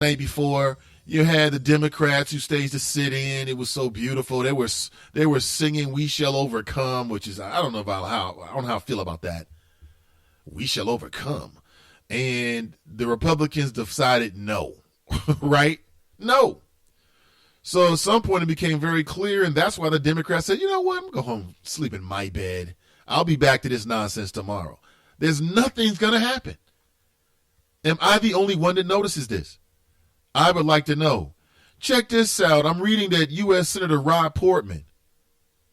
night before, you had the Democrats who staged the sit-in. It was so beautiful. They were singing "We Shall Overcome," which is I don't know how I feel about that. We shall overcome, and the Republicans decided no, right? No. So at some point it became very clear, and that's why the Democrats said, you know what, I'm going to go home, sleep in my bed. I'll be back to this nonsense tomorrow. There's nothing's going to happen. Am I the only one that notices this? I would like to know. Check this out. I'm reading that U.S. Senator Rob Portman.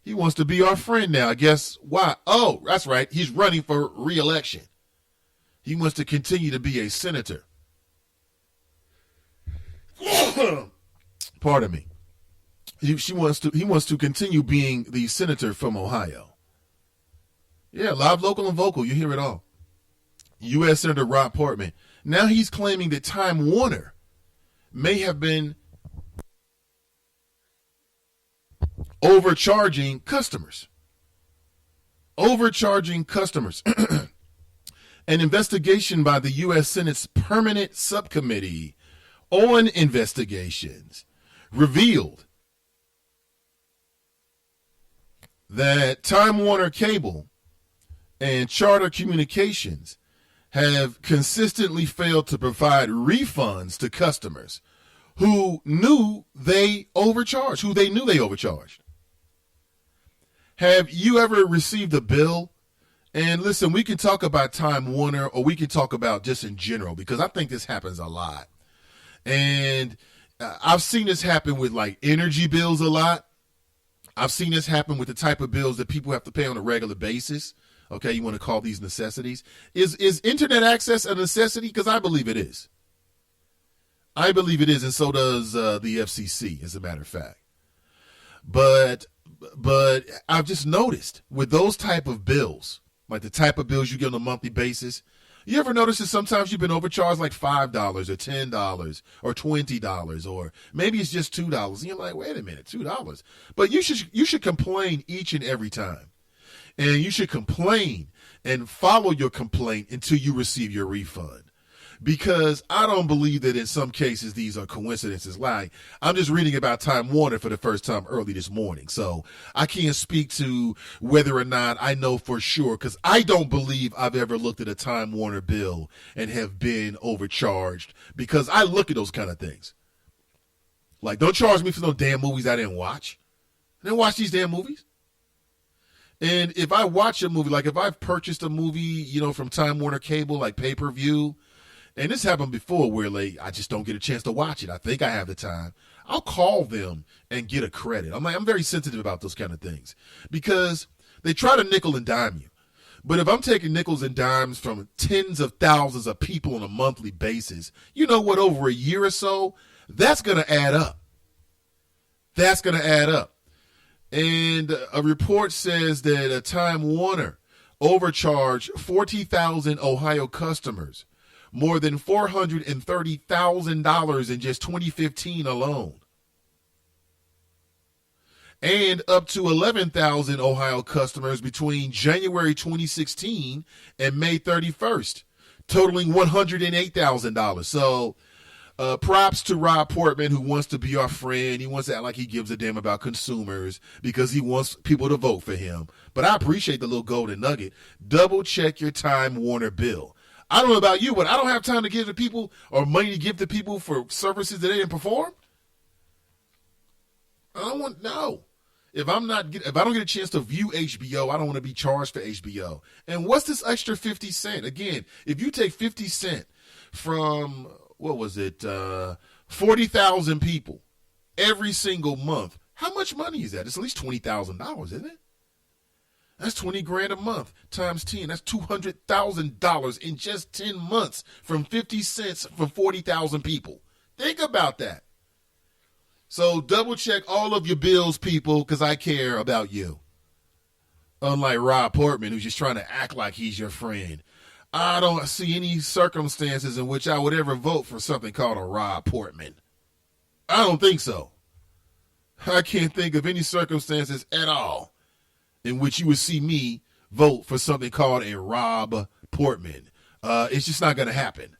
He wants to be our friend now. Guess why? Oh, that's right. He's running for re-election. He wants to continue to be a senator. Pardon me. He wants to continue being the senator from Ohio. Yeah, live, local, and vocal. You hear it all. U.S. Senator Rob Portman. Now he's claiming that Time Warner may have been overcharging customers. Overcharging customers. An investigation by the U.S. Senate's Permanent Subcommittee on Investigations revealed that Time Warner Cable and Charter Communications have consistently failed to provide refunds to customers who knew they overcharged, Have you ever received a bill? And listen, we can talk about Time Warner or we can talk about just in general because I think this happens a lot. And I've seen this happen with like energy bills a lot. I've seen this happen with the type of bills that people have to pay on a regular basis. Okay, you want to call these necessities. Is internet access a necessity? Because I believe it is. I believe it is, and so does the FCC, as a matter of fact. But I've just noticed with those type of bills, like the type of bills you get on a monthly basis, you ever notice that sometimes you've been overcharged like $5 or $10 or $20 or maybe it's just $2 and you're like, wait a minute, $2. But you should complain each and every time. And you should complain and follow your complaint until you receive your refund. Because I don't believe that in some cases these are coincidences. Like, I'm just reading about Time Warner for the first time early this morning. So I can't speak to whether or not I know for sure because I don't believe I've ever looked at a Time Warner bill and have been overcharged because I look at those kind of things. Like, don't charge me for no damn movies I didn't watch. I didn't watch these damn movies. And if I watch a movie, like if I've purchased a movie, from Time Warner Cable, like pay-per-view, and this happened before where like I just don't get a chance to watch it. I think I have the time. I'll call them and get a credit. I'm very sensitive about those kind of things because they try to nickel and dime you. But if I'm taking nickels and dimes from tens of thousands of people on a monthly basis, you know what, over a year or so, that's going to add up. That's going to add up. And a report says that Time Warner overcharged 40,000 Ohio customers more than $430,000 in just 2015 alone. And up to 11,000 Ohio customers between January 2016 and May 31st, totaling $108,000. So props to Rob Portman, who wants to be our friend. He wants to act like he gives a damn about consumers because he wants people to vote for him. But I appreciate the little golden nugget. Double check your Time Warner bill. I don't know about you, but I don't have time to give to people or money to give to people for services that they didn't perform. No. If I don't get a chance to view HBO, I don't want to be charged for HBO. And what's this extra 50 cents? Again, if you take 50 cents from 40,000 people every single month, how much money is that? It's at least $20,000, isn't it? That's $20,000 a month times 10. That's $200,000 in just 10 months from 50 cents for 40,000 people. Think about that. So double check all of your bills, people, because I care about you. Unlike Rob Portman, who's just trying to act like he's your friend. I don't see any circumstances in which I would ever vote for something called a Rob Portman. I don't think so. I can't think of any circumstances at all in which you would see me vote for something called a Rob Portman. It's just not going to happen.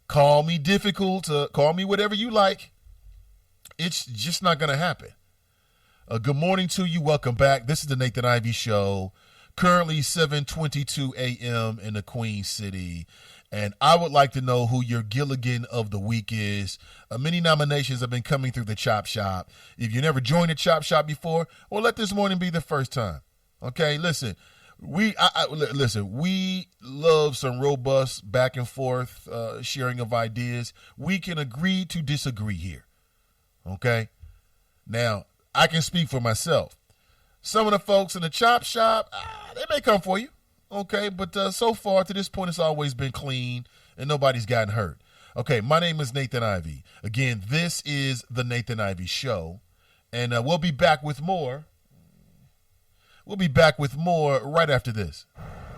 Call me difficult, call me whatever you like. It's just not going to happen. Good morning to you. Welcome back. This is the Nathan Ivey Show. Currently 7:22 a.m. in the Queen City. And I would like to know who your Gilligan of the week is. Many nominations have been coming through the Chop Shop. If you never joined the Chop Shop before, well, let this morning be the first time. Okay, listen. We love some robust back and forth sharing of ideas. We can agree to disagree here. Okay? Now, I can speak for myself. Some of the folks in the Chop Shop, they may come for you. Okay, but so far to this point, it's always been clean and nobody's gotten hurt. Okay, my name is Nathan Ivey. Again, this is the Nathan Ivey Show, and we'll be back with more. We'll be back with more right after this.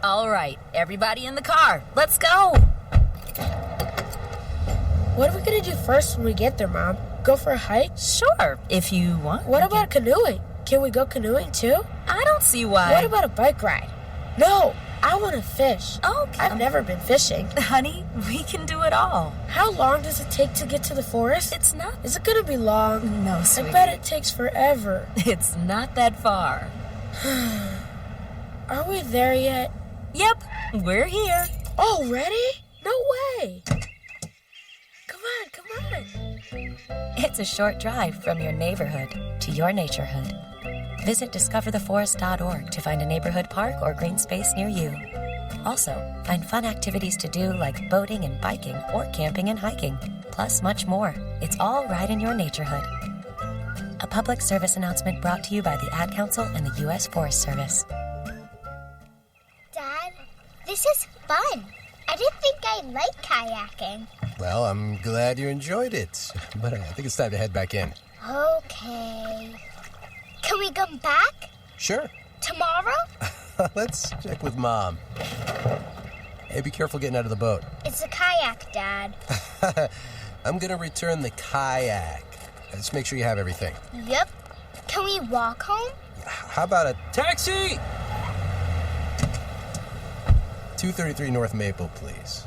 All right, everybody in the car, let's go. What are we going to do first when we get there, Mom? Go for a hike? Sure, if you want. What about canoeing? Can we go canoeing too? I don't see why. What about a bike ride? No, I want to fish. Okay. I've never been fishing. Honey, we can do it all. How long does it take to get to the forest? It's not. Is it going to be long? No, sweetie. I bet it takes forever. It's not that far. Are we there yet? Yep, we're here. Already? No way. Come on. It's a short drive from your neighborhood to your naturehood. Visit discovertheforest.org to find a neighborhood park or green space near you. Also, find fun activities to do like boating and biking or camping and hiking, plus much more. It's all right in your naturehood. A public service announcement brought to you by the Ad Council and the U.S. Forest Service. Dad, this is fun. I didn't think I'd like kayaking. Well, I'm glad you enjoyed it, but I think it's time to head back in. Okay. Can we come back? Sure. Tomorrow? Let's check with Mom. Hey, be careful getting out of the boat. It's a kayak, Dad. I'm going to return the kayak. Just make sure you have everything. Yep. Can we walk home? How about a taxi? 233 North Maple, please.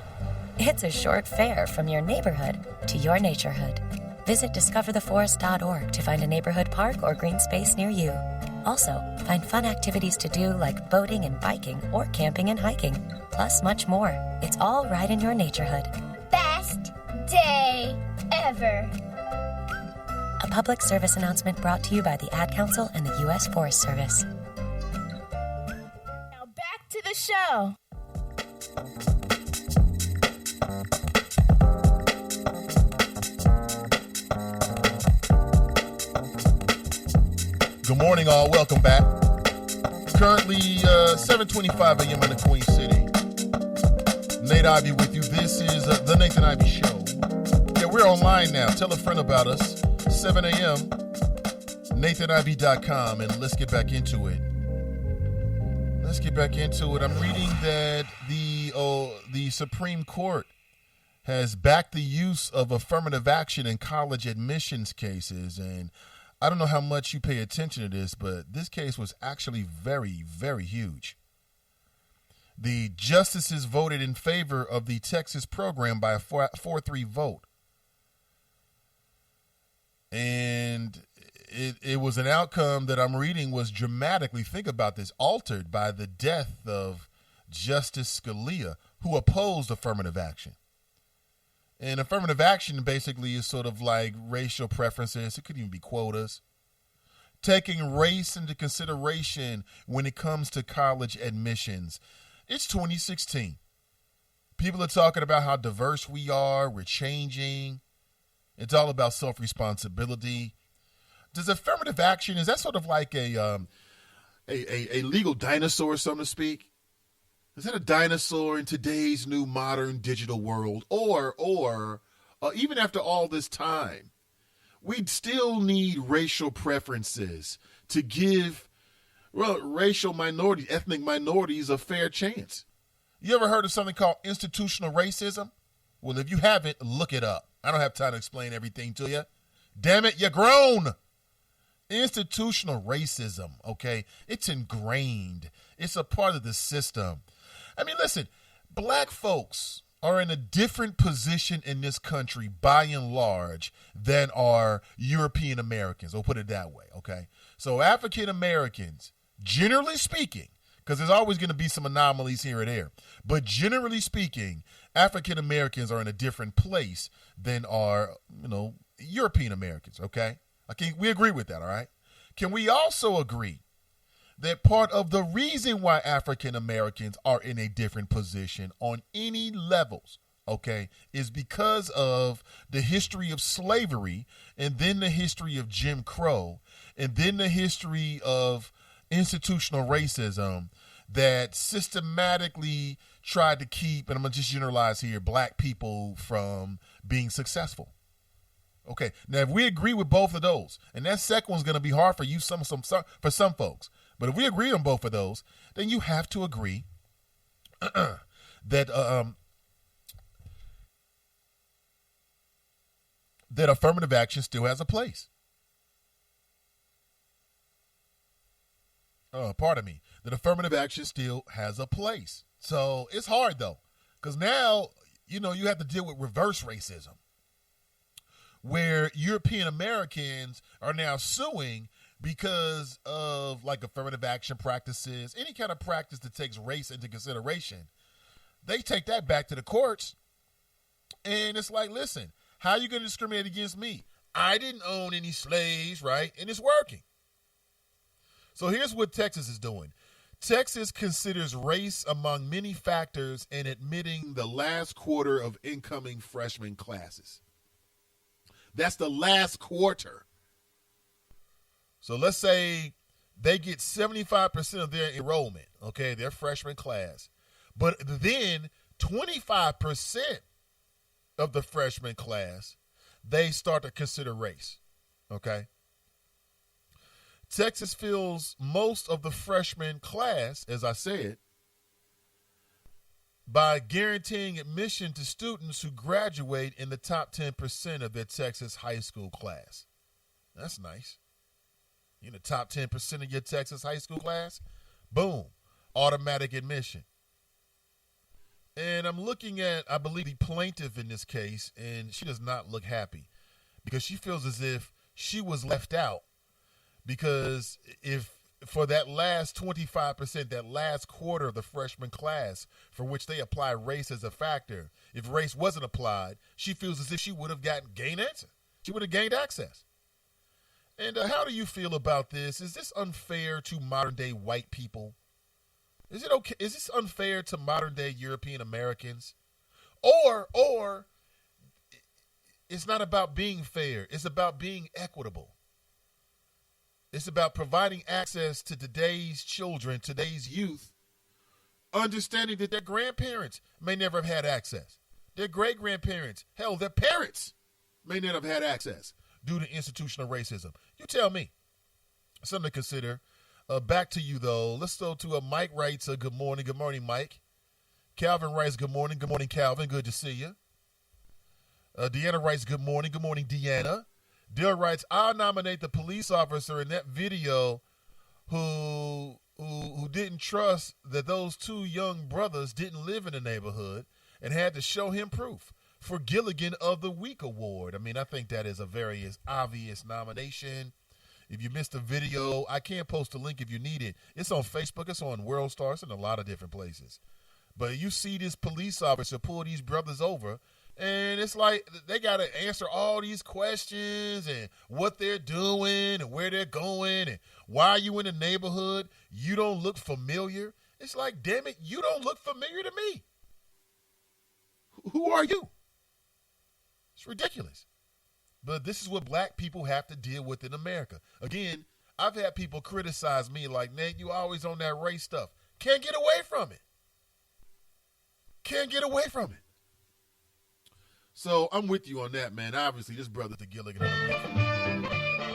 It's a short fare from your neighborhood to your naturehood. Visit discovertheforest.org to find a neighborhood park or green space near you. Also, find fun activities to do like boating and biking or camping and hiking, plus much more. It's all right in your naturehood. Best day ever. A public service announcement brought to you by the Ad Council and the U.S. Forest Service. Now back to the show. Good morning, all. Welcome back. Currently 7:25 a.m. in the Queen City. Nate Ivey with you. This is the Nathan Ivey Show. Yeah, we're online now. Tell a friend about us. 7 a.m. NathanIvey.com, and let's get back into it. I'm reading that the Supreme Court has backed the use of affirmative action in college admissions cases, and I don't know how much you pay attention to this, but this case was actually very, very huge. The justices voted in favor of the Texas program by a 4-3 vote. And it was an outcome that I'm reading was dramatically, think about this, altered by the death of Justice Scalia, who opposed affirmative action. And affirmative action basically is sort of like racial preferences. It could even be quotas. Taking race into consideration when it comes to college admissions. It's 2016. People are talking about how diverse we are. We're changing. It's all about self-responsibility. Does affirmative action, is that sort of like a legal dinosaur, so to speak? Is that a dinosaur in today's new modern digital world? Or even after all this time, we'd still need racial preferences to give, racial minorities, ethnic minorities a fair chance. You ever heard of something called institutional racism? Well, if you haven't, look it up. I don't have time to explain everything to you. Damn it, you're grown. Institutional racism, okay? It's ingrained. It's a part of the system. I mean, listen, black folks are in a different position in this country by and large than are European Americans. We'll put it that way, okay? So African Americans, generally speaking, because there's always going to be some anomalies here and there, but generally speaking, African Americans are in a different place than are, European Americans, okay? We agree with that, all right? Can we also agree that part of the reason why African Americans are in a different position on any levels, okay, is because of the history of slavery, and then the history of Jim Crow, and then the history of institutional racism that systematically tried to keep, and I'm going to just generalize here, black people from being successful. Okay, now if we agree with both of those, and that second one's going to be hard for you, for some folks, but if we agree on both of those, then you have to agree that that affirmative action still has a place. That affirmative action still has a place. So it's hard though, because now you have to deal with reverse racism, where European Americans are now suing because of like affirmative action practices, any kind of practice that takes race into consideration. They take that back to the courts, and it's like, listen, how are you going to discriminate against me? I didn't own any slaves, right? And it's working. So here's what Texas is doing. Texas considers race among many factors in admitting the last quarter of incoming freshman classes. That's the last quarter. So let's say they get 75% of their enrollment, okay, their freshman class. But then 25% of the freshman class, they start to consider race, okay? Texas fills most of the freshman class, as I said, by guaranteeing admission to students who graduate in the top 10% of their Texas high school class. That's nice. You're in the top 10% of your Texas high school class, boom, automatic admission. And I'm looking at, I believe, the plaintiff in this case, and she does not look happy because she feels as if she was left out. Because if for that last 25%, that last quarter of the freshman class for which they apply race as a factor, if race wasn't applied, she feels as if she would have gained access. She would have gained access. And how do you feel about this? Is this unfair to modern day white people? Is it okay? Is this unfair to modern day European Americans? Or it's not about being fair. It's about being equitable. It's about providing access to today's children, today's youth, understanding that their grandparents may never have had access. Their great-grandparents, hell, their parents may not have had access due to institutional racism. You tell me. Something to consider. Back to you, though. Let's go to Mike writes, good morning. Good morning, Mike. Calvin writes, good morning. Good morning, Calvin. Good to see you. Deanna writes, good morning. Good morning, Deanna. Dill writes, I'll nominate the police officer in that video who didn't trust that those two young brothers didn't live in the neighborhood and had to show him proof for Gilligan of the Week award. I mean, I think that is a very obvious nomination. If you missed the video, I can post a link if you need it. It's on Facebook. It's on World Star. It's in a lot of different places. But you see this police officer pull these brothers over, and it's like they got to answer all these questions and what they're doing and where they're going and why are you in the neighborhood? You don't look familiar. It's like, damn it, you don't look familiar to me. Who are you? It's ridiculous. But this is what black people have to deal with in America. Again, I've had people criticize me like, Nate, you always on that race stuff. Can't get away from it. Can't get away from it. So I'm with you on that, man. Obviously, this brother's the Gilligan.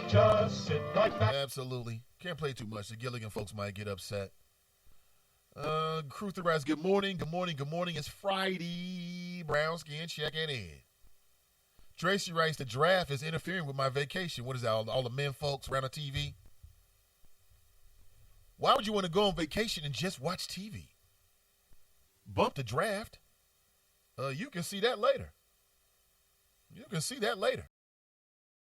Just sit right back. Absolutely. Can't play too much. The Gilligan folks might get upset. Crew writes, good morning. Good morning. Good morning. It's Friday. Brown skin checking in. Tracy writes, the draft is interfering with my vacation. What is that? All the men folks around the TV? Why would you want to go on vacation and just watch TV? Bump the draft. You can see that later. You can see that later.